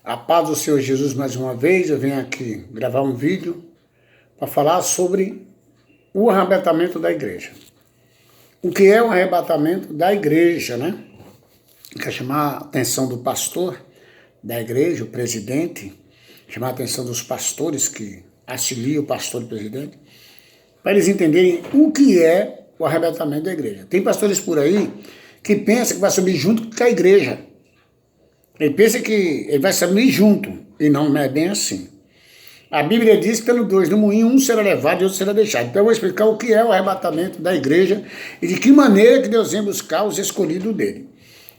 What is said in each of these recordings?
A paz do Senhor Jesus mais uma vez. Eu venho aqui gravar um vídeo para falar sobre o arrebatamento da igreja. O que é o arrebatamento da igreja, né? Quer chamar a atenção do pastor da igreja, o presidente, chamar a atenção dos pastores que auxiliam o pastor e o presidente, para eles entenderem o que é o arrebatamento da igreja. Tem pastores por aí que pensam que vai subir junto com a igreja. Ele pensa que ele vai subir junto, e não é bem assim. A Bíblia diz que tendo dois no moinho, um será levado e outro será deixado. Então eu vou explicar o que é o arrebatamento da igreja e de que maneira que Deus vem buscar os escolhidos dele.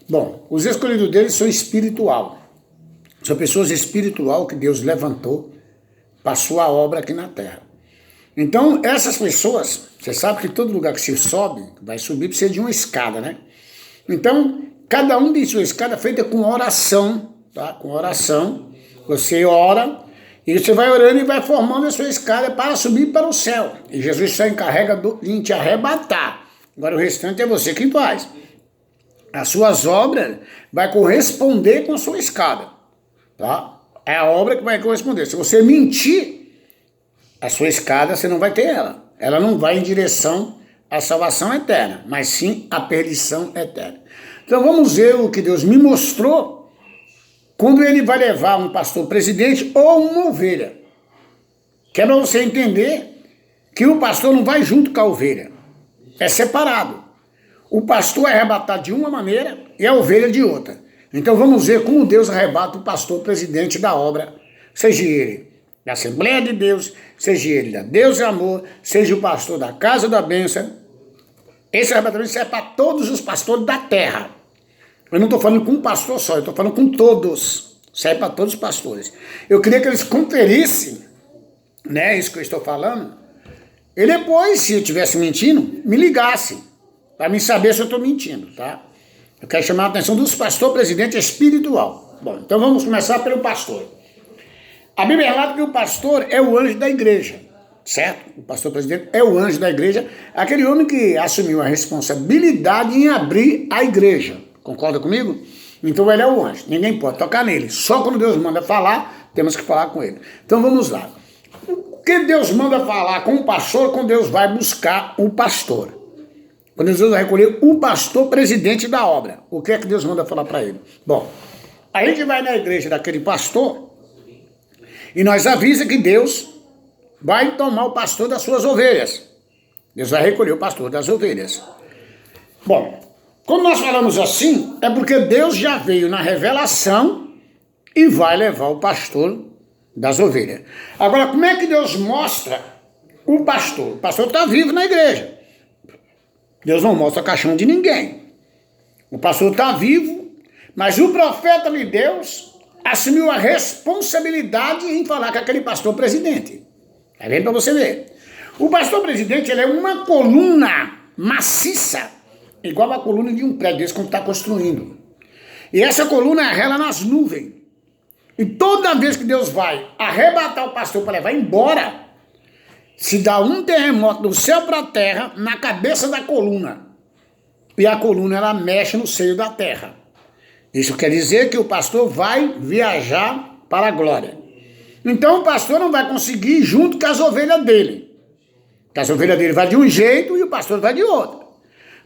Bom, os escolhidos dele são espiritual. São pessoas espiritual que Deus levantou para a sua obra aqui na terra. Então, essas pessoas, você sabe que todo lugar que se sobe, vai subir, precisa de uma escada, né? Então, cada um tem sua escada feita com oração, tá? Com oração. Você ora e você vai orando e vai formando a sua escada para subir para o céu. E Jesus só encarrega em te arrebatar. Agora o restante é você quem faz. As suas obras vai corresponder com a sua escada, tá? É a obra que vai corresponder. Se você mentir, a sua escada você não vai ter ela. Ela não vai em direção à salvação eterna, mas sim à perdição eterna. Então vamos ver o que Deus me mostrou quando ele vai levar um pastor presidente ou uma ovelha. Que é para você entender que o pastor não vai junto com a ovelha. É separado. O pastor é arrebatado de uma maneira e a ovelha de outra. Então vamos ver como Deus arrebata o pastor presidente da obra, seja ele da Assembleia de Deus, seja ele da Deus e Amor, seja o pastor da Casa da Bênção. Esse arrebatamento serve para todos os pastores da terra. Eu não estou falando com um pastor só, eu estou falando com todos. Serve para todos os pastores. Eu queria que eles conferissem, né, isso que eu estou falando, e depois, se eu estivesse mentindo, me ligasse, para me saber se eu estou mentindo, tá? Eu quero chamar a atenção dos pastores presidente espiritual. Bom, então vamos começar pelo pastor. A Bíblia relata que o pastor é o anjo da igreja, certo? O pastor presidente é o anjo da igreja, aquele homem que assumiu a responsabilidade em abrir a igreja. Concorda comigo? Então ele é o anjo, ninguém pode tocar nele. Só quando Deus manda falar, temos que falar com ele. Então vamos lá. O que Deus manda falar com o pastor quando Deus vai buscar o pastor? Quando Deus vai recolher o pastor presidente da obra. O que é que Deus manda falar para ele? Bom, a gente vai na igreja daquele pastor e nós avisa que Deus vai tomar o pastor das suas ovelhas. Deus vai recolher o pastor das ovelhas. Bom, quando nós falamos assim, é porque Deus já veio na revelação e vai levar o pastor das ovelhas. Agora, como é que Deus mostra o pastor? O pastor está vivo na igreja. Deus não mostra caixão de ninguém. O pastor está vivo, mas o profeta de Deus assumiu a responsabilidade em falar com aquele pastor presidente. Tá vendo para você ver? O pastor presidente, ele é uma coluna maciça, igual a coluna de um prédio desse quando está construindo. E essa coluna rela nas nuvens. E toda vez que Deus vai arrebatar o pastor para levar embora, se dá um terremoto do céu para a terra na cabeça da coluna. E a coluna, ela mexe no seio da terra. Isso quer dizer que o pastor vai viajar para a glória. Então o pastor não vai conseguir ir junto com as ovelhas dele. Porque as ovelhas dele vão de um jeito e o pastor vai de outro.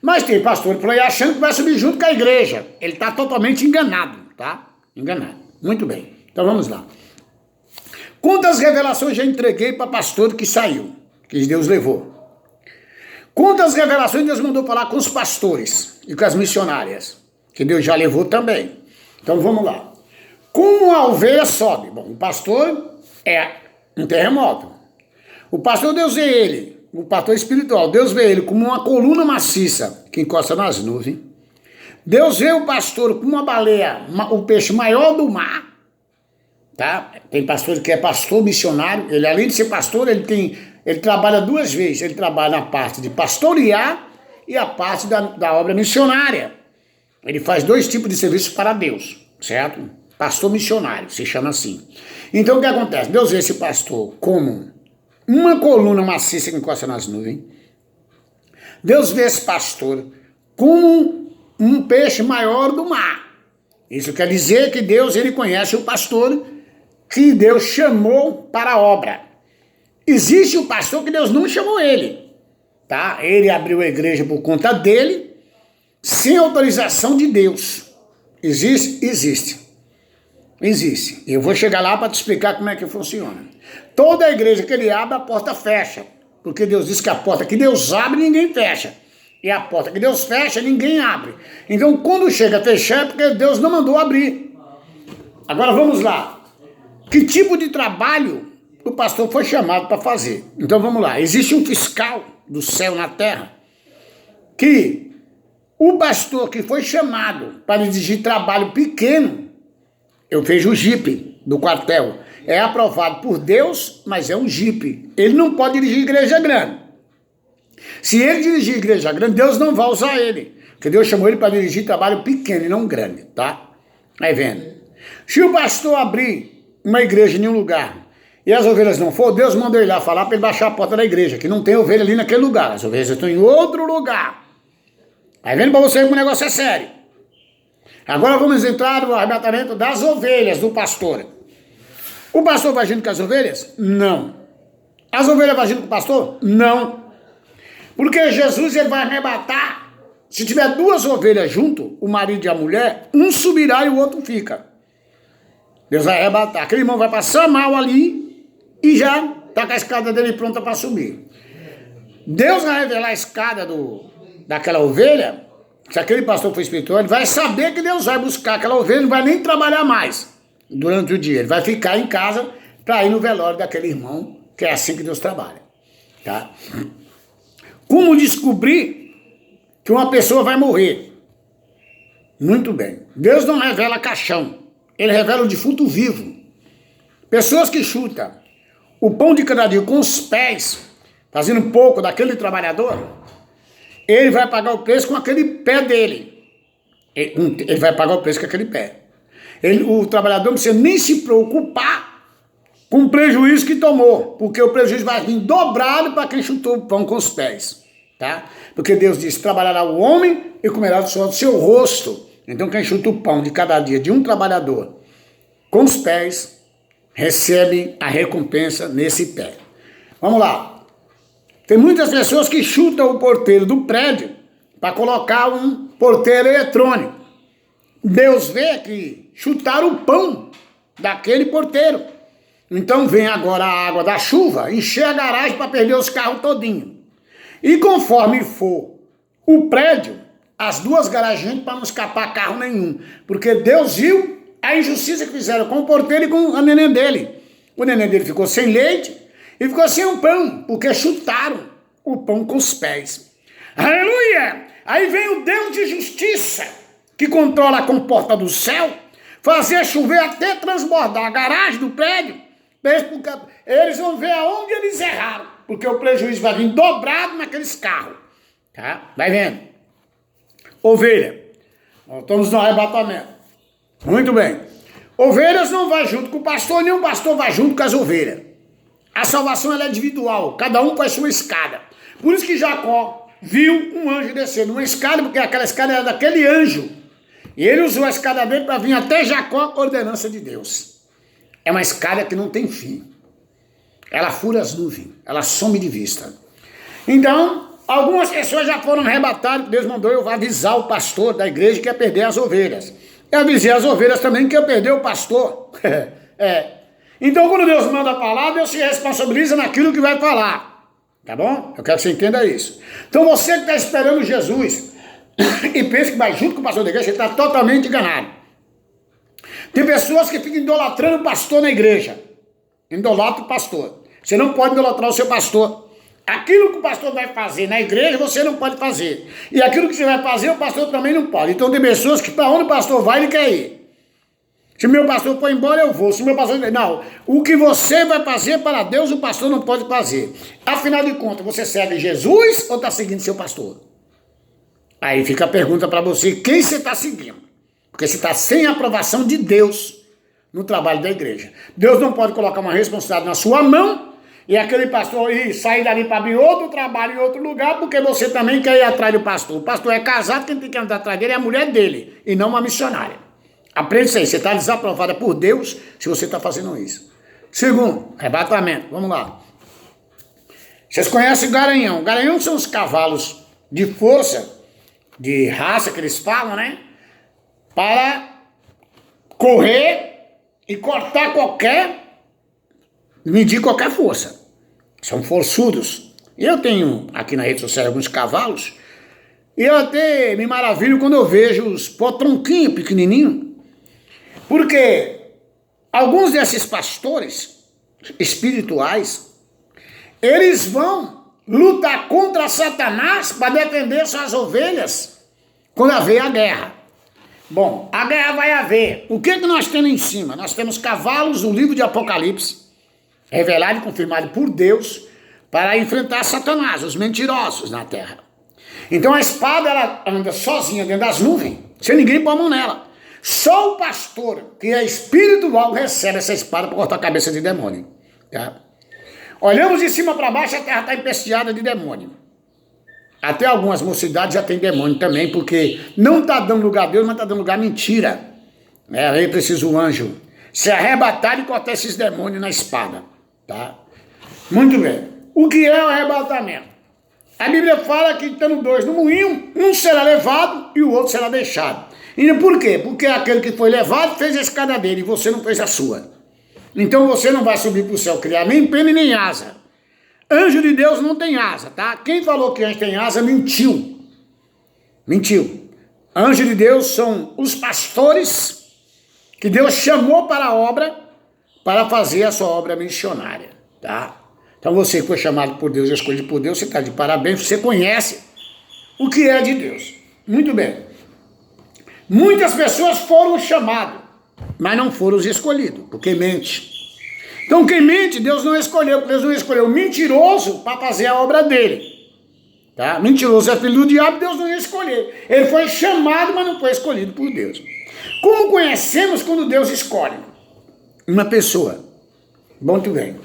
Mas tem pastor por aí achando que vai subir junto com a igreja. Ele está totalmente enganado, tá? Enganado. Muito bem. Então vamos lá. Quantas revelações já entreguei para pastor que saiu, que Deus levou? Quantas revelações Deus mandou falar com os pastores e com as missionárias, que Deus já levou também. Então vamos lá. Como a ovelha sobe? Bom, o pastor é um terremoto. O pastor, Deus vê ele, o pastor espiritual, Deus vê ele como uma coluna maciça que encosta nas nuvens. Deus vê o pastor como uma baleia, o peixe maior do mar. Tá? Tem pastor que é pastor missionário, ele além de ser pastor, ele trabalha duas vezes. Ele trabalha na parte de pastorear e a parte da obra missionária. Ele faz dois tipos de serviço para Deus, certo? Pastor missionário, se chama assim. Então o que acontece? Deus vê esse pastor como uma coluna maciça que encosta nas nuvens. Deus vê esse pastor como um peixe maior do mar. Isso quer dizer que Deus, ele conhece o pastor que Deus chamou para a obra. Existe o pastor que Deus não chamou ele, tá? Ele abriu a igreja por conta dele, sem autorização de Deus. Existe? Existe. Existe. Eu vou chegar lá para te explicar como é que funciona. Toda igreja que ele abre, a porta fecha. Porque Deus diz que a porta que Deus abre, ninguém fecha. E a porta que Deus fecha, ninguém abre. Então, quando chega a fechar, é porque Deus não mandou abrir. Agora, vamos lá. Que tipo de trabalho o pastor foi chamado para fazer? Então, vamos lá. Existe um fiscal do céu na terra que o pastor que foi chamado para dirigir trabalho pequeno, eu vejo o jipe do quartel, é aprovado por Deus, mas é um jipe. Ele não pode dirigir igreja grande. Se ele dirigir igreja grande, Deus não vai usar ele. Porque Deus chamou ele para dirigir trabalho pequeno e não grande, tá? Vai vendo? Se o pastor abrir uma igreja em um lugar e as ovelhas não for, Deus mandou ele lá falar para ele baixar a porta da igreja, que não tem ovelha ali naquele lugar. As ovelhas estão em outro lugar. Vai vendo para você que o negócio é sério. Agora vamos entrar no arrebatamento das ovelhas do pastor. O pastor vai agindo com as ovelhas? Não. As ovelhas vão agindo com o pastor? Não. Porque Jesus, ele vai arrebatar. Se tiver duas ovelhas junto, o marido e a mulher, um subirá e o outro fica. Deus vai arrebatar. Aquele irmão vai passar mal ali e já está com a escada dele pronta para subir. Deus vai revelar a escada daquela ovelha. Se aquele pastor for espiritual, ele vai saber que Deus vai buscar aquela ovelha, não vai nem trabalhar mais durante o dia. Ele vai ficar em casa para ir no velório daquele irmão, que é assim que Deus trabalha. Tá? Como descobrir que uma pessoa vai morrer? Muito bem. Deus não revela caixão. Ele revela o defunto vivo. Pessoas que chutam o pão de cada dia com os pés, fazendo um pouco daquele trabalhador, ele vai pagar o preço com aquele pé dele. Ele vai pagar o preço com aquele pé. O trabalhador não precisa nem se preocupar com o prejuízo que tomou, porque o prejuízo vai vir dobrado para quem chutou o pão com os pés. Tá? Porque Deus diz, trabalhará o homem e comerá do suor do seu rosto. Então quem chuta o pão de cada dia de um trabalhador com os pés, recebe a recompensa nesse pé. Vamos lá. Tem muitas pessoas que chutam o porteiro do prédio para colocar um porteiro eletrônico. Deus vê que chutaram o pão daquele porteiro. Então vem agora a água da chuva, encher a garagem para perder os carros todinho. E conforme for o prédio, as duas garagens para não escapar carro nenhum. Porque Deus viu a injustiça que fizeram com o porteiro e com a neném dele. O neném dele ficou sem leite e ficou sem o pão, porque chutaram o pão com os pés. Aleluia! Aí vem o Deus de justiça, que controla a comporta do céu, fazer chover até transbordar a garagem do prédio. Eles vão ver aonde eles erraram, porque o prejuízo vai vir dobrado naqueles carros. Tá? Vai vendo? Ovelha. Estamos no arrebatamento. Muito bem. Ovelhas não vai junto com o pastor, nenhum pastor vai junto com as ovelhas. A salvação ela é individual, cada um faz sua escada. Por isso que Jacó viu um anjo descer numa escada, porque aquela escada era daquele anjo. E ele usou a escada dele para vir até Jacó, ordenança de Deus. É uma escada que não tem fim. Ela fura as nuvens, ela some de vista. Então, algumas pessoas já foram arrebatadas, Deus mandou eu avisar o pastor da igreja que ia perder as ovelhas. Eu avisei as ovelhas também que ia perder o pastor. Então, quando Deus manda falar, Deus se responsabiliza naquilo que vai falar. Tá bom? Eu quero que você entenda isso. Então, você que está esperando Jesus e pensa que vai junto com o pastor da igreja, você está totalmente enganado. Tem pessoas que ficam idolatrando o pastor na igreja. Idolatra o pastor. Você não pode idolatrar o seu pastor. Aquilo que o pastor vai fazer na igreja, você não pode fazer. E aquilo que você vai fazer, o pastor também não pode. Então tem pessoas que para onde o pastor vai, ele quer ir. Se meu pastor for embora, eu vou. Se meu pastor... Não. O que você vai fazer para Deus, o pastor não pode fazer. Afinal de contas, você segue Jesus ou está seguindo seu pastor? Aí fica a pergunta para você, quem você está seguindo? Porque você está sem a aprovação de Deus no trabalho da igreja. Deus não pode colocar uma responsabilidade na sua mão e aquele pastor ir sair dali para abrir outro trabalho em outro lugar, porque você também quer ir atrás do pastor. O pastor é casado, quem tem que andar atrás dele é a mulher dele, e não uma missionária. Aprende isso aí. Você está desaprovada por Deus se você está fazendo isso. Segundo, arrebatamento. Vamos lá. Vocês conhecem o garanhão. O garanhão são os cavalos de força, de raça que eles falam, né? Para correr e cortar medir qualquer força. São forçudos. Eu tenho aqui na rede social alguns cavalos e eu até me maravilho quando eu vejo os potronquinhos pequenininhos, porque alguns desses pastores espirituais, eles vão lutar contra Satanás para defender suas ovelhas quando haver a guerra. Bom, a guerra vai haver. O que nós temos em cima? Nós temos cavalos no livro de Apocalipse, revelado e confirmado por Deus, para enfrentar Satanás, os mentirosos na terra. Então a espada, ela anda sozinha dentro das nuvens, sem ninguém pôr a mão nela. Só o pastor, que é espiritual, recebe essa espada para cortar a cabeça de demônio. Tá? Olhamos de cima para baixo, a terra está empesteada de demônio. Até algumas mocidades já tem demônio também, porque não está dando lugar a Deus, mas está dando lugar a mentira. Aí precisa o anjo se arrebatar e cortar esses demônios na espada. Tá? Muito bem. O que é o arrebatamento? A Bíblia fala que estando dois no moinho, um será levado e o outro será deixado. E por quê? Porque aquele que foi levado fez a escada dele e você não fez a sua. Então você não vai subir para o céu, criar nem pena e nem asa. Anjo de Deus não tem asa, tá? Quem falou que anjo tem asa mentiu. Mentiu. Anjo de Deus são os pastores que Deus chamou para a obra, para fazer a sua obra missionária, tá? Então você que foi chamado por Deus, escolhido por Deus, você está de parabéns, você conhece o que é de Deus. Muito bem. Muitas pessoas foram chamadas, mas não foram os escolhidos, porque mente. Então quem mente, Deus não escolheu, porque Deus não escolheu mentiroso para fazer a obra dele. Tá? Mentiroso é filho do diabo, Deus não ia escolher. Ele foi chamado, mas não foi escolhido por Deus. Como conhecemos quando Deus escolhe uma pessoa? Muito bem.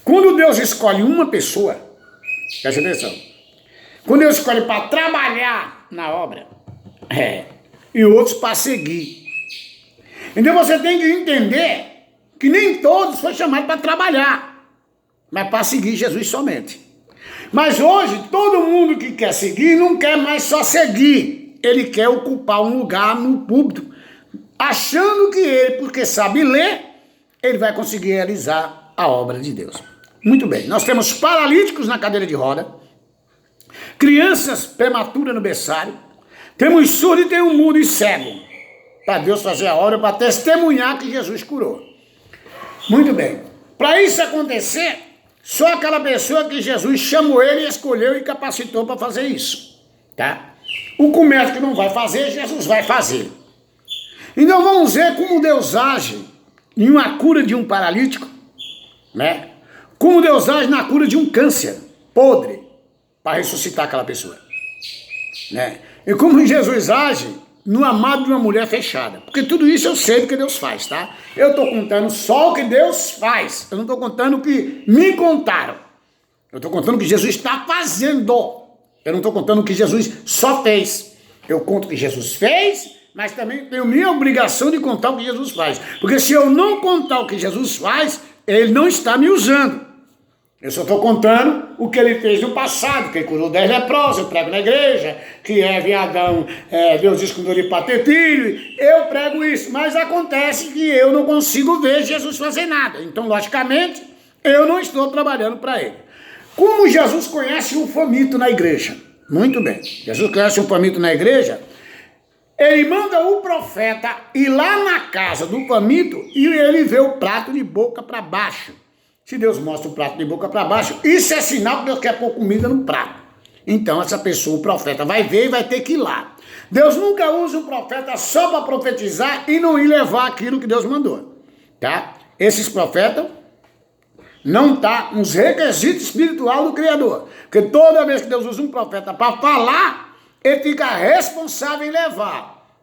Quando Deus escolhe uma pessoa, presta atenção, quando Deus escolhe para trabalhar na obra, e outros para seguir. Então você tem que entender que nem todos foram chamados para trabalhar, mas para seguir Jesus somente. Mas hoje, todo mundo que quer seguir, não quer mais só seguir. Ele quer ocupar um lugar no púlpito, achando que ele, porque sabe ler, ele vai conseguir realizar a obra de Deus. Muito bem, nós temos paralíticos na cadeira de roda, crianças prematuras no berçário, temos surdo e tem um mudo e cego, para Deus fazer a obra, para testemunhar que Jesus curou. Muito bem, para isso acontecer, só aquela pessoa que Jesus chamou ele, escolheu e capacitou para fazer isso, tá? O comércio que não vai fazer, Jesus vai fazer. Então vamos ver como Deus age em uma cura de um paralítico, né? Como Deus age na cura de um câncer podre, para ressuscitar aquela pessoa, né? E como Jesus age no amado de uma mulher fechada. Porque tudo isso eu sei que Deus faz, tá? Eu estou contando só o que Deus faz. Eu não estou contando o que me contaram. Eu estou contando o que Jesus está fazendo. Eu não estou contando o que Jesus só fez. Eu conto o que Jesus fez, mas também tenho minha obrigação de contar o que Jesus faz. Porque se eu não contar o que Jesus faz, ele não está me usando. Eu só estou contando o que ele fez no passado, que ele curou 10 leprosos, eu prego na igreja, que Adão, Deus disse que não iria para ter filho, eu prego isso, mas acontece que eu não consigo ver Jesus fazer nada, então logicamente eu não estou trabalhando para ele. Como Jesus conhece um faminto na igreja? Muito bem, Jesus conhece um faminto na igreja, ele manda o profeta ir lá na casa do faminto e ele vê o prato de boca para baixo. Se Deus mostra o prato de boca para baixo, isso é sinal que Deus quer pôr comida no prato. Então essa pessoa, o profeta, vai ver e vai ter que ir lá. Deus nunca usa o profeta só para profetizar e não ir levar aquilo que Deus mandou. Tá? Esses profetas não estão nos requisitos espirituais do Criador. Porque toda vez que Deus usa um profeta para falar, ele fica responsável em levar.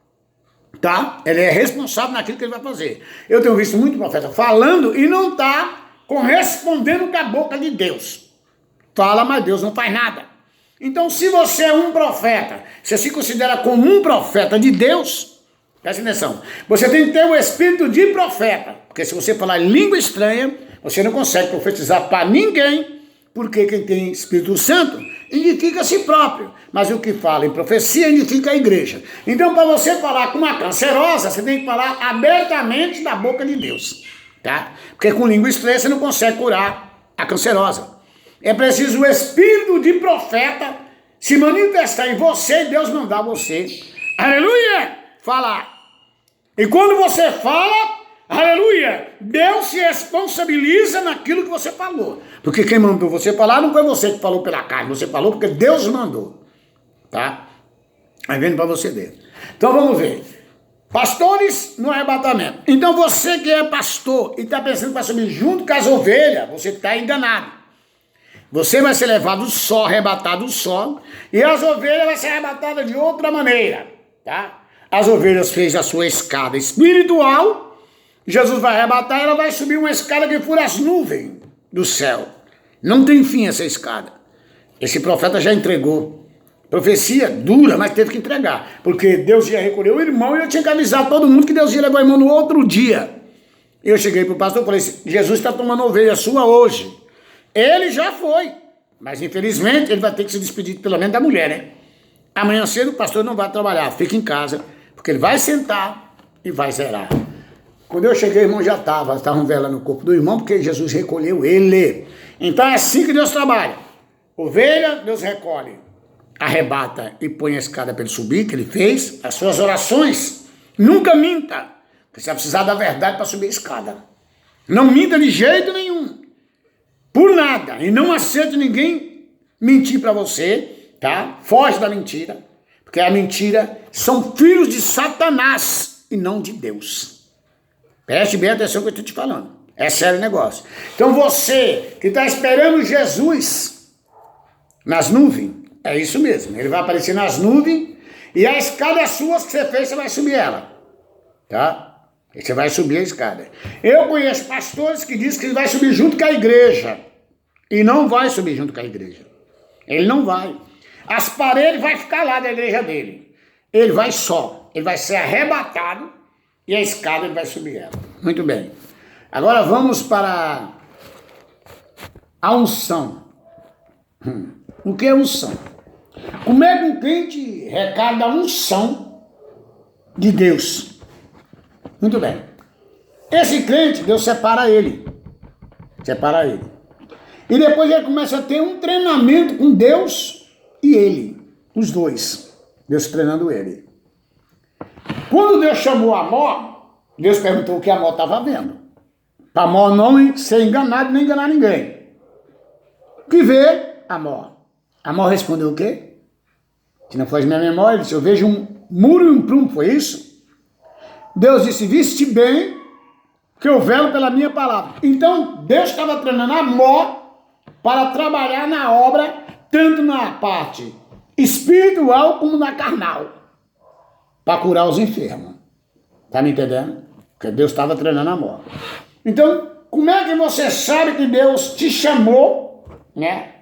Tá? Ele é responsável naquilo que ele vai fazer. Eu tenho visto muito profeta falando e não está correspondendo com a boca de Deus. Fala, mas Deus não faz nada. Então, se você é um profeta, você se considera como um profeta de Deus, Presta atenção. Você tem que ter o espírito de profeta. Porque se você falar em língua estranha, você não consegue profetizar para ninguém. Porque quem tem Espírito Santo edifica a si próprio. Mas o que fala em profecia edifica a igreja. Então, para você falar com uma cancerosa, você tem que falar abertamente da boca de Deus. Tá? Porque com língua estranha você não consegue curar a cancerosa. É preciso o espírito de profeta se manifestar em você e Deus mandar você. Aleluia! Falar. E quando você fala, aleluia, Deus se responsabiliza naquilo que você falou. Porque quem mandou você falar não foi você que falou pela carne, você falou porque Deus mandou. Tá? Aí vendo para você ver. Então vamos ver. Pastores no arrebatamento. Então você que é pastor e está pensando para subir junto com as ovelhas, você está enganado. Você vai ser levado só, arrebatado só, e as ovelhas vão ser arrebatadas de outra maneira. Tá? As ovelhas fez a sua escada espiritual, Jesus vai arrebatar e ela vai subir uma escada que fura as nuvens do céu. Não tem fim essa escada. Esse profeta já entregou. Profecia dura, mas teve que entregar. Porque Deus ia recolher o irmão e eu tinha que avisar todo mundo que Deus ia levar o irmão no outro dia. Eu cheguei para o pastor e falei assim, Jesus está tomando ovelha sua hoje. Ele já foi. Mas infelizmente ele vai ter que se despedir pelo menos da mulher, né? Amanhã cedo o pastor não vai trabalhar, fica em casa. Porque ele vai sentar e vai zerar. Quando eu cheguei, o irmão já estavam velando o corpo do irmão, porque Jesus recolheu ele. Então é assim que Deus trabalha. Ovelha, Deus recolhe, arrebata e põe a escada para ele subir, que ele fez. As suas orações, nunca minta, porque você vai precisar da verdade para subir a escada. Não minta de jeito nenhum, por nada, e não aceite ninguém mentir para você, tá? Foge da mentira, porque a mentira são filhos de Satanás e não de Deus. Preste bem atenção no que eu estou te falando. É sério o negócio. Então você que está esperando Jesus nas nuvens, é isso mesmo. Ele vai aparecer nas nuvens e a escada é sua que você fez, você vai subir ela. Tá? E você vai subir a escada. Eu conheço pastores que dizem que ele vai subir junto com a igreja. E não vai subir junto com a igreja. Ele não vai. As paredes vão ficar lá da igreja dele. Ele vai só. Ele vai ser arrebatado e a escada ele vai subir ela. Muito bem. Agora vamos para a unção. O que é unção? Como é que um crente recebe a unção de Deus? Muito bem. Esse crente, Deus separa ele. Separa ele. E depois ele começa a ter um treinamento com Deus e ele. Os dois. Deus treinando ele. Quando Deus chamou Amós, Deus perguntou o que Amós estava vendo. Para Amós não ser enganado nem enganar ninguém. O que vê Amós? Amós respondeu o quê? Se não foge minha memória, ele disse, eu vejo um muro e um prumo, foi isso? Deus disse, viste bem que eu velo pela minha palavra. Então, Deus estava treinando Amós para trabalhar na obra, tanto na parte espiritual como na carnal, para curar os enfermos. Tá me entendendo? Porque Deus estava treinando Amós. Então, como é que você sabe que Deus te chamou, né?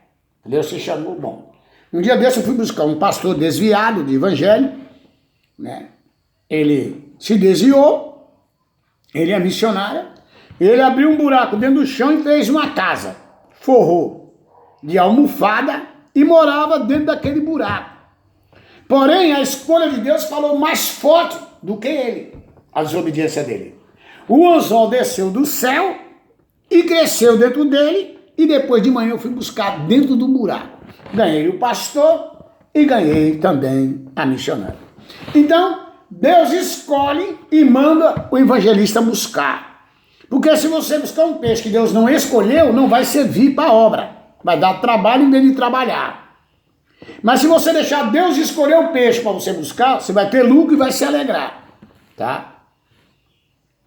Deus te chamou, bom. Um dia desse eu fui buscar um pastor desviado de evangelho, né? Ele se desviou, ele é missionário, ele abriu um buraco dentro do chão e fez uma casa, forrou de almofada e morava dentro daquele buraco. Porém, a escolha de Deus falou mais forte do que ele, a desobediência dele. O anzol desceu do céu e cresceu dentro dele, e depois de manhã eu fui buscar dentro do buraco. Ganhei o pastor e ganhei também a missionária. Então, Deus escolhe e manda o evangelista buscar. Porque se você buscar um peixe que Deus não escolheu, não vai servir para a obra. Vai dar trabalho em vez de trabalhar. Mas se você deixar Deus escolher o peixe para você buscar, você vai ter lucro e vai se alegrar. Tá?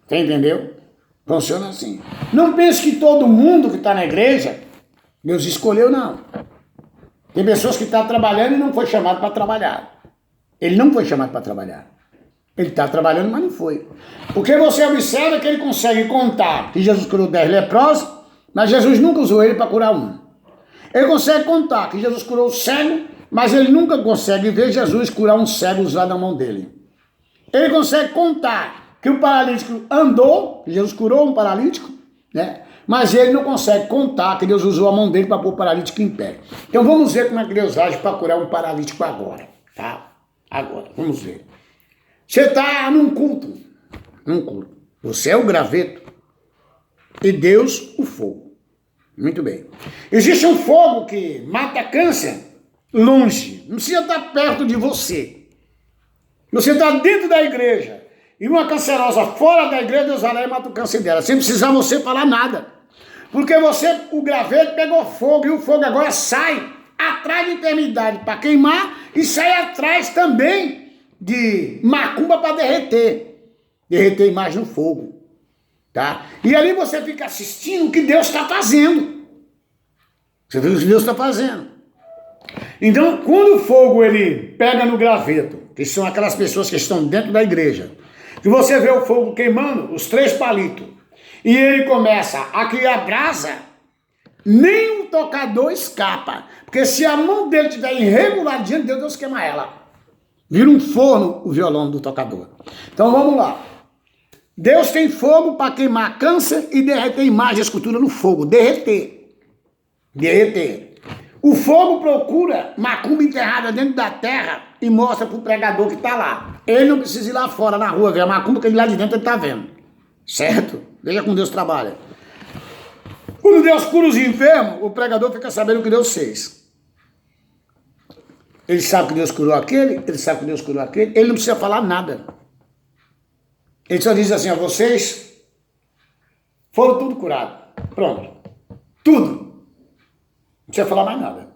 Você entendeu? Funciona assim. Não pense que todo mundo que está na igreja, Deus escolheu, não. Tem pessoas que estão trabalhando e não foi chamado para trabalhar. Ele não foi chamado para trabalhar. Ele está trabalhando, mas não foi. Porque você observa que ele consegue contar que Jesus curou 10 leprosos, mas Jesus nunca usou ele para curar um. Ele consegue contar que Jesus curou o cego, mas ele nunca consegue ver Jesus curar um cego usado na mão dele. Ele consegue contar que o paralítico andou, que Jesus curou um paralítico, né? Mas ele não consegue contar que Deus usou a mão dele para pôr o paralítico em pé. Então vamos ver como é que Deus age para curar um paralítico agora, tá? Agora, vamos ver. Você está num culto. Você é o graveto e Deus o fogo. Muito bem. Existe um fogo que mata câncer longe, não precisa estar perto de você. Você está dentro da igreja e uma cancerosa fora da igreja, Deus vai lá e mata o câncer dela, sem precisar você falar nada. Porque você, o graveto, pegou fogo e o fogo agora sai atrás da enfermidade para queimar e sai atrás também de macumba para derreter a imagem no fogo, tá? E ali você fica assistindo o que Deus está fazendo. Você vê o que Deus está fazendo. Então, quando o fogo ele pega no graveto, que são aquelas pessoas que estão dentro da igreja, que você vê o fogo queimando os 3 palitos, e ele começa a criar brasa, nem um tocador escapa, porque se a mão dele estiver irregular diante de Deus, Deus queima ela. Vira um forno o violão do tocador. Então vamos lá. Deus tem fogo para queimar câncer e derreter imagem, escultura no fogo. Derreter. O fogo procura macumba enterrada dentro da terra e mostra para o pregador que está lá. Ele não precisa ir lá fora na rua ver a macumba, que ele lá de dentro ele está vendo. Certo? Veja como Deus trabalha. Quando Deus cura os enfermos, o pregador fica sabendo o que Deus fez. Ele sabe que Deus curou aquele, ele não precisa falar nada. Ele só diz assim, vocês foram tudo curados. Pronto. Tudo. Não precisa falar mais nada.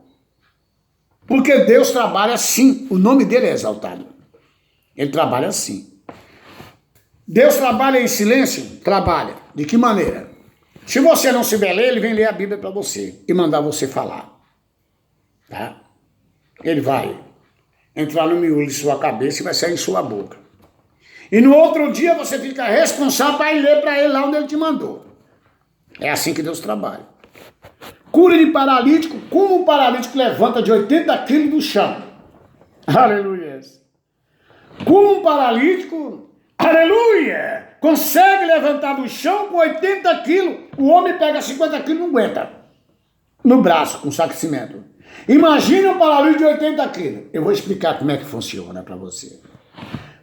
Porque Deus trabalha assim. O nome dele é exaltado. Ele trabalha assim. Deus trabalha em silêncio? Trabalha. De que maneira? Se você não se ler, ele vem ler a Bíblia para você e mandar você falar. Tá? Ele vai entrar no miolo de sua cabeça e vai sair em sua boca. E no outro dia você fica responsável para ir ler para ele lá onde ele te mandou. É assim que Deus trabalha. Cura de paralítico, como um paralítico levanta de 80 quilos do chão. Aleluia. Como um paralítico, aleluia, consegue levantar do chão com 80 quilos. O homem pega 50 quilos e não aguenta. No braço, com saco de cimento. Imagina um paralítico de 80 quilos. Eu vou explicar como é que funciona para você.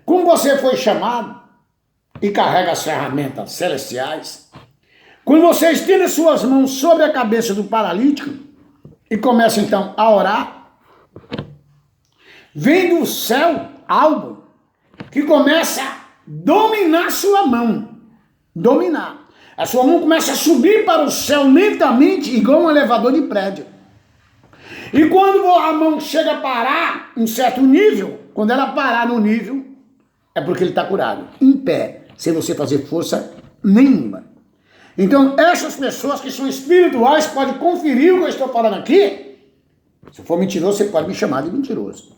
Como você foi chamado e carrega as ferramentas celestiais, quando você estende suas mãos sobre a cabeça do paralítico e começa então a orar, vem do céu algo que começa a dominar sua mão. Dominar. A sua mão começa a subir para o céu lentamente, igual um elevador de prédio. E quando a mão chega a parar em um certo nível, quando ela parar no nível, é porque ele está curado. Em pé, sem você fazer força nenhuma. Então, essas pessoas que são espirituais podem conferir o que eu estou falando aqui. Se for mentiroso, você pode me chamar de mentiroso.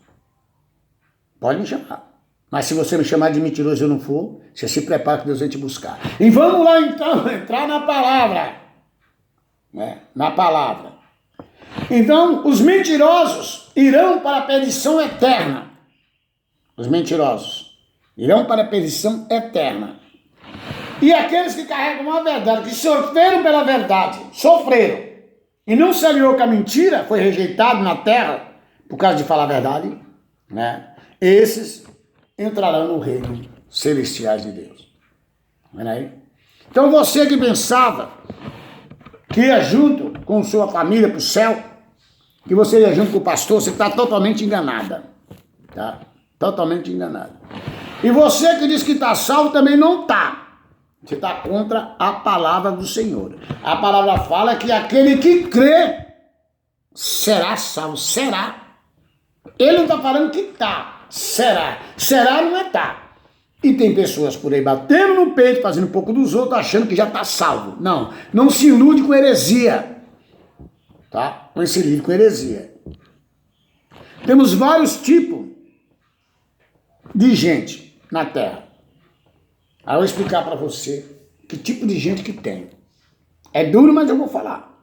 Pode me chamar. Mas se você me chamar de mentiroso e eu não for, você se prepara que Deus vai te buscar. E vamos lá então, entrar na palavra. Né? Na palavra. Então, os mentirosos irão para a perdição eterna. Os mentirosos irão para a perdição eterna. E aqueles que carregam a verdade, que sofreram pela verdade, sofreram, e não se aliou com a mentira, foi rejeitado na terra, por causa de falar a verdade, né? Esses entrarão no reino celestiais de Deus. Vendo aí? Então você que pensava que ia junto com sua família para o céu, que você ia junto com o pastor, você está totalmente enganada. Tá? Totalmente enganada. E você que diz que está salvo também não está. Você está contra a palavra do Senhor. A palavra fala que aquele que crê será salvo. Será. Ele não está falando que está. Será. Será não é tá. E tem pessoas por aí batendo no peito, fazendo um pouco dos outros, achando que já está salvo. Não. Não se ilude com heresia. Tá? Não se ilude com heresia. Temos vários tipos de gente na Terra. Aí eu vou explicar para você que tipo de gente que tem. É duro, mas eu vou falar.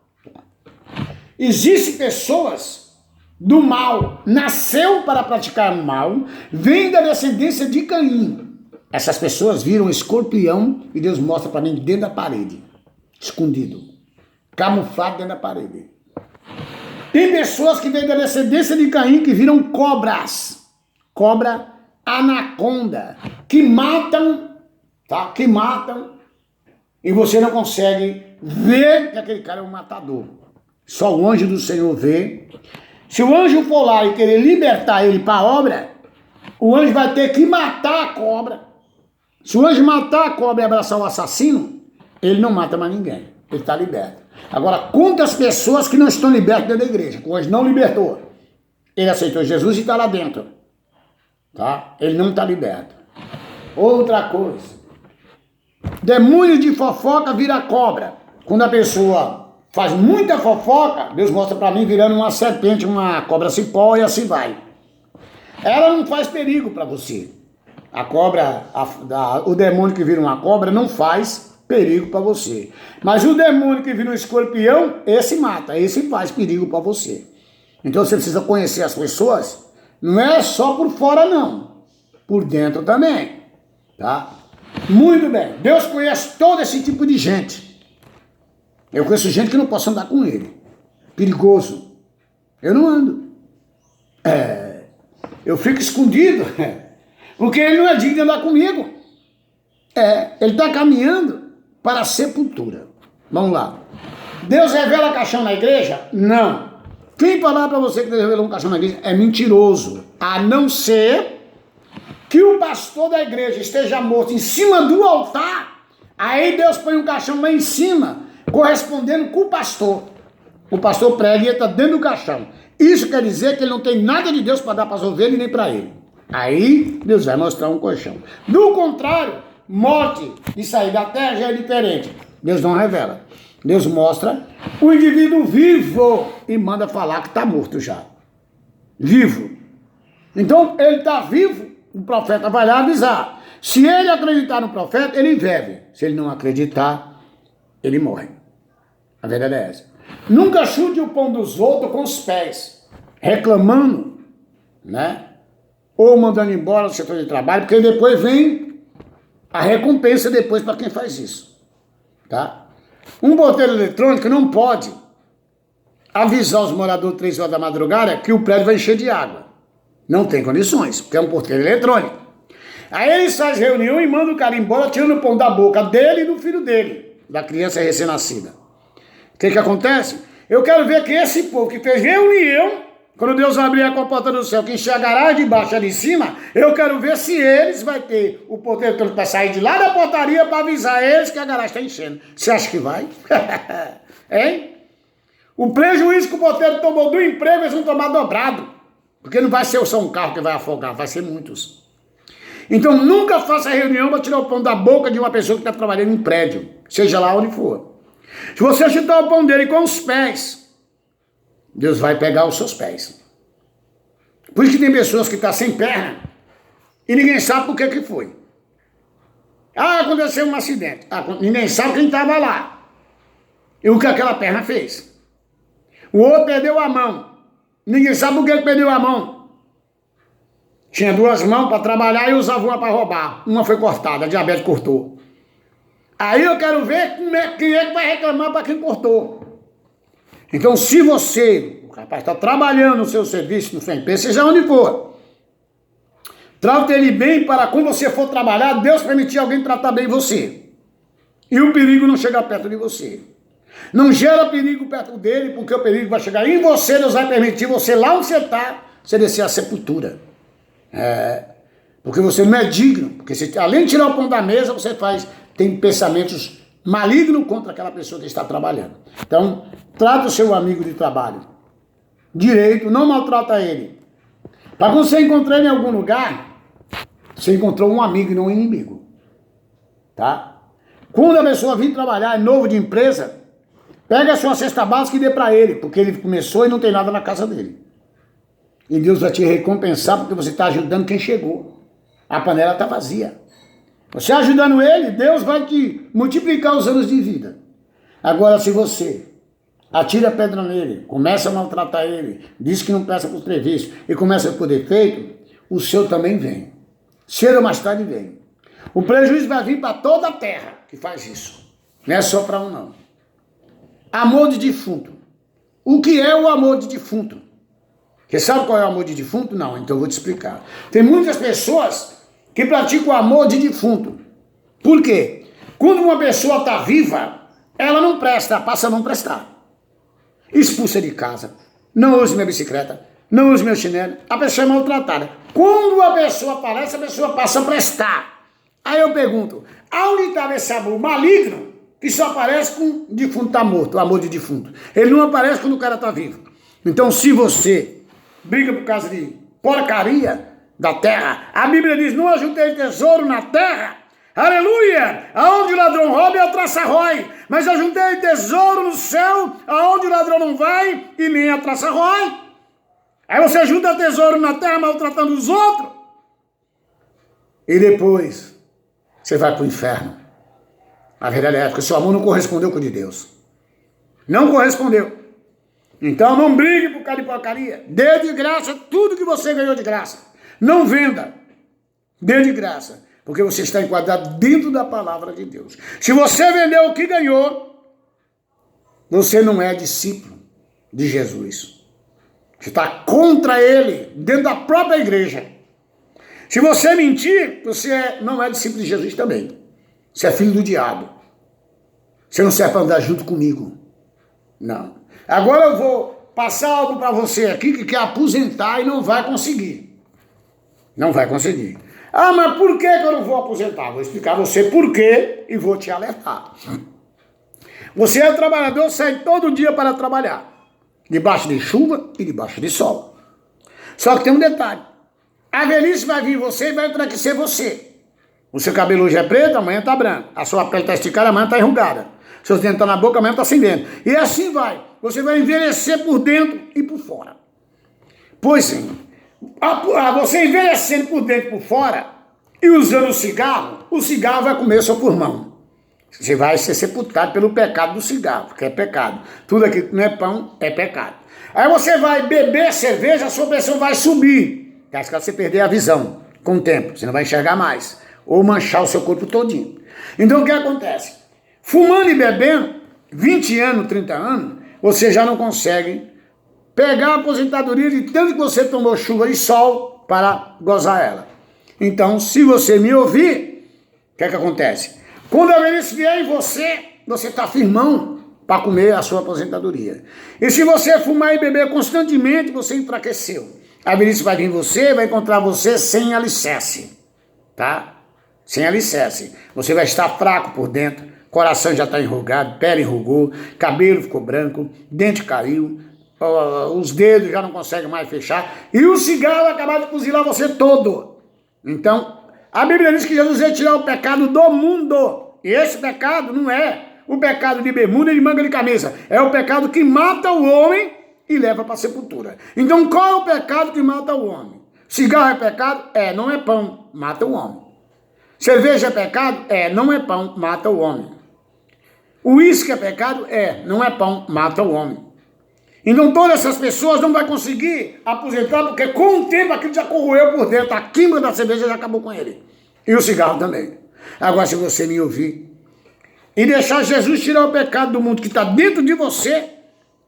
Existem pessoas do mal, nasceu para praticar o mal, vem da descendência de Caim. Essas pessoas viram um escorpião e Deus mostra para mim dentro da parede, escondido, camuflado dentro da parede. Tem pessoas que vêm da descendência de Caim que viram cobras, cobra, anaconda, que matam, tá? Que matam, e você não consegue ver que aquele cara é um matador. Só o anjo do Senhor vê. Se o anjo for lá e querer libertar ele para a obra, o anjo vai ter que matar a cobra. Se o anjo matar a cobra e abraçar o assassino, ele não mata mais ninguém. Ele está liberto. Agora, quantas pessoas que não estão libertas dentro da igreja, que o anjo não libertou? Ele aceitou Jesus e está lá dentro. Tá? Ele não está liberto. Outra coisa. Demônio de fofoca vira cobra. Quando a pessoa faz muita fofoca, Deus mostra para mim virando uma serpente, uma cobra cipó e assim vai. Ela não faz perigo para você. A cobra, o demônio que vira uma cobra não faz perigo para você. Mas o demônio que vira um escorpião, esse mata, esse faz perigo para você. Então você precisa conhecer as pessoas, não é só por fora não, por dentro também, tá? Muito bem, Deus conhece todo esse tipo de gente. Eu conheço gente que não posso andar com ele, perigoso. Eu não ando. Eu fico escondido, porque ele não é digno de andar comigo. Ele está caminhando para a sepultura. Vamos lá. Deus revela caixão na igreja? Não. Quem falar para você que Deus revelou um caixão na igreja é mentiroso. A não ser que o pastor da igreja esteja morto em cima do altar, aí Deus põe um caixão lá em cima, correspondendo com o pastor. O pastor prega e ele está dentro do caixão. Isso quer dizer que ele não tem nada de Deus para dar para as ovelhas e nem para ele. Aí Deus vai mostrar um colchão. Do contrário, morte e sair da terra já é diferente. Deus não revela. Deus mostra o indivíduo vivo e manda falar que está morto já. Vivo. Então ele está vivo, o profeta vai lá avisar. Se ele acreditar no profeta, ele vive. Se ele não acreditar, ele morre. A verdade é essa. Nunca chute o pão dos outros com os pés, reclamando, né? Ou mandando embora do setor de trabalho, porque depois vem a recompensa depois para quem faz isso, tá? Um porteiro eletrônico não pode avisar os moradores 3 horas da madrugada que o prédio vai encher de água. Não tem condições, porque é um porteiro eletrônico. Aí ele faz reunião e manda o cara embora, tirando o pão da boca dele e do filho dele, da criança recém-nascida. O que acontece? Eu quero ver que esse povo que fez reunião, quando Deus abrir a comporta do céu, que encher a garagem de baixo ali de cima, eu quero ver se eles vai ter o porteiro que vai sair de lá da portaria para avisar eles que a garagem está enchendo. Você acha que vai? Hein? O prejuízo que o porteiro tomou do emprego, eles vão tomar dobrado. Porque não vai ser só um carro que vai afogar, vai ser muitos. Então nunca faça reunião para tirar o pão da boca de uma pessoa que está trabalhando em prédio, seja lá onde for. Se você chutar o pão dele com os pés, Deus vai pegar os seus pés. Por isso que tem pessoas que estão sem perna e ninguém sabe por que foi. Aconteceu um acidente. Ninguém sabe quem estava lá e o que aquela perna fez. O outro perdeu a mão. Ninguém sabe por que ele perdeu a mão. Tinha 2 mãos para trabalhar e usava uma para roubar. Uma foi cortada, a diabetes cortou. Aí eu quero ver quem é que vai reclamar para quem cortou. Então, se você, o rapaz, está trabalhando no seu serviço, no seu empresa, seja onde for, trate ele bem para quando você for trabalhar, Deus permitir alguém tratar bem você. E o perigo não chegar perto de você. Não gera perigo perto dele, porque o perigo vai chegar em você, Deus vai permitir você, lá onde você está, você descer a sepultura. Porque você não é digno, porque você, além de tirar o pão da mesa, você tem pensamentos malignos contra aquela pessoa que está trabalhando. Então, trata o seu amigo de trabalho direito, não maltrata ele. Para quando você encontrar ele em algum lugar, você encontrou um amigo e não um inimigo. Tá? Quando a pessoa vir trabalhar, é novo de empresa, pega a sua cesta básica e dê para ele, porque ele começou e não tem nada na casa dele. E Deus vai te recompensar porque você está ajudando quem chegou. A panela está vazia. Você ajudando ele, Deus vai te multiplicar os anos de vida. Agora, se você atira a pedra nele, começa a maltratar ele, diz que não presta por serviço e começa por defeito, o seu também vem. Cedo ou mais tarde vem. O prejuízo vai vir para toda a terra que faz isso. Não é só para um, não. Amor de defunto. O que é o amor de defunto? Você sabe qual é o amor de defunto? Não, então eu vou te explicar. Tem muitas pessoas que praticam o amor de defunto. Por quê? Quando uma pessoa está viva, ela não presta, passa a não prestar. Expulsa de casa, não use minha bicicleta, não use meu chinelo, a pessoa é maltratada. Quando a pessoa aparece, a pessoa passa a prestar. Aí eu pergunto, aonde está esse amor maligno que só aparece quando o defunto está morto, o amor de defunto? Ele não aparece quando o cara está vivo. Então, se você briga por causa de porcaria da terra, a Bíblia diz, não ajuntei tesouro na terra, aleluia, aonde o ladrão rouba e a traça rói, mas eu juntei tesouro no céu, aonde o ladrão não vai e nem a traça rói. Aí você junta tesouro na terra maltratando os outros, e depois você vai para o inferno. A verdade é que seu amor não correspondeu com o de Deus. Não correspondeu. Então não brigue por causa de porcaria. Dê de graça tudo que você ganhou de graça. Não venda. Dê de graça. Porque você está enquadrado dentro da palavra de Deus. Se você vendeu o que ganhou, você não é discípulo de Jesus. Você está contra ele, dentro da própria igreja. Se você mentir, você não é discípulo de Jesus também. Você é filho do diabo. Você não serve para andar junto comigo. Não. Agora eu vou passar algo para você aqui que quer aposentar e não vai conseguir. Não vai conseguir. Ah, mas por que eu não vou aposentar? Vou explicar a você por quê e vou te alertar. Você é trabalhador, sai todo dia para trabalhar. Debaixo de chuva e debaixo de sol. Só que tem um detalhe. A velhice vai vir em você e vai enfraquecer você. O seu cabelo hoje é preto, amanhã está branco. A sua pele está esticada, amanhã está enrugada. Seus dentes estão na boca, amanhã está sem dente. E assim vai. Você vai envelhecer por dentro e por fora. Pois sim. Você envelhecendo por dentro e por fora e usando o cigarro vai comer seu pulmão. Você vai ser sepultado pelo pecado do cigarro, que é pecado. Tudo aquilo que não é pão é pecado. Aí você vai beber cerveja, a sua pressão vai subir. Acho que você perder a visão com o tempo. Você não vai enxergar mais. Ou manchar o seu corpo todinho. Então o que acontece? Fumando e bebendo, 20 anos, 30 anos, você já não consegue pegar a aposentadoria de tanto que você tomou chuva e sol para gozar ela. Então, se você me ouvir, o que é que acontece? Quando a velhice vier em você, você está firmão para comer a sua aposentadoria. E se você fumar e beber constantemente, você enfraqueceu. A velhice vai vir em você, vai encontrar você sem alicerce, tá? Sem alicerce. Você vai estar fraco por dentro, coração já está enrugado, pele enrugou, cabelo ficou branco, dente caiu, os dedos já não conseguem mais fechar, e o cigarro vai acabar de fuzilar você todo. Então, a Bíblia diz que Jesus ia tirar o pecado do mundo. E esse pecado não é o pecado de bermuda e de manga de camisa. É o pecado que mata o homem e leva para a sepultura. Então, qual é o pecado que mata o homem? Cigarro é pecado? É, não é pão, mata o homem. Cerveja é pecado? É, não é pão, mata o homem. Uísque é pecado? É, não é pão, mata o homem. Então todas essas pessoas não vão conseguir aposentar, porque com o tempo aquilo já corroeu por dentro, a química da cerveja já acabou com ele. E o cigarro também. Agora, se você me ouvir e deixar Jesus tirar o pecado do mundo que está dentro de você,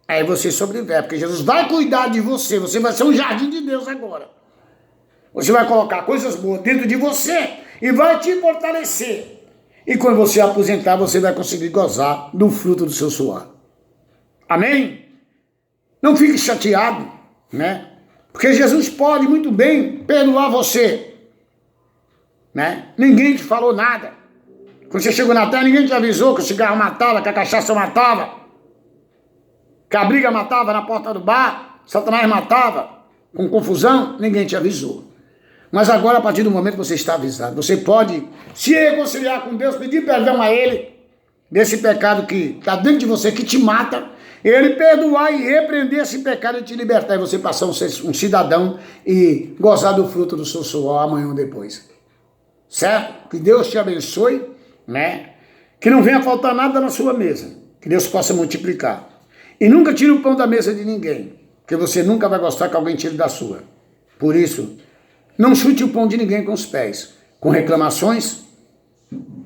aí você sobrevive, porque Jesus vai cuidar de você, você vai ser um jardim de Deus agora. Você vai colocar coisas boas dentro de você e vai te fortalecer. E quando você aposentar, você vai conseguir gozar do fruto do seu suor. Amém? Não fique chateado, né? Porque Jesus pode muito bem perdoar você, né? Ninguém te falou nada. Quando você chegou na terra, ninguém te avisou que o cigarro matava, que a cachaça matava, que a briga matava na porta do bar, Satanás matava, com confusão, ninguém te avisou. Mas agora, a partir do momento que você está avisado, você pode se reconciliar com Deus, pedir perdão a Ele, desse pecado que está dentro de você, que te mata, Ele perdoar e repreender esse pecado e te libertar, e você passar um cidadão e gozar do fruto do seu suor amanhã ou depois. Certo? Que Deus te abençoe, né? Que não venha faltar nada na sua mesa, que Deus possa multiplicar. E nunca tire o pão da mesa de ninguém, porque você nunca vai gostar que alguém tire da sua. Por isso, não chute o pão de ninguém com os pés, com reclamações,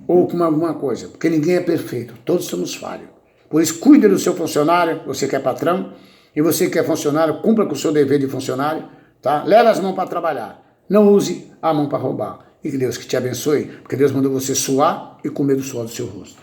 ou com alguma coisa, porque ninguém é perfeito, todos somos falhos. Por isso, cuide do seu funcionário, você que é patrão, e você que é funcionário, cumpra com o seu dever de funcionário, tá? Leva as mãos para trabalhar, não use a mão para roubar. E que Deus que te abençoe, porque Deus mandou você suar e comer do suor do seu rosto.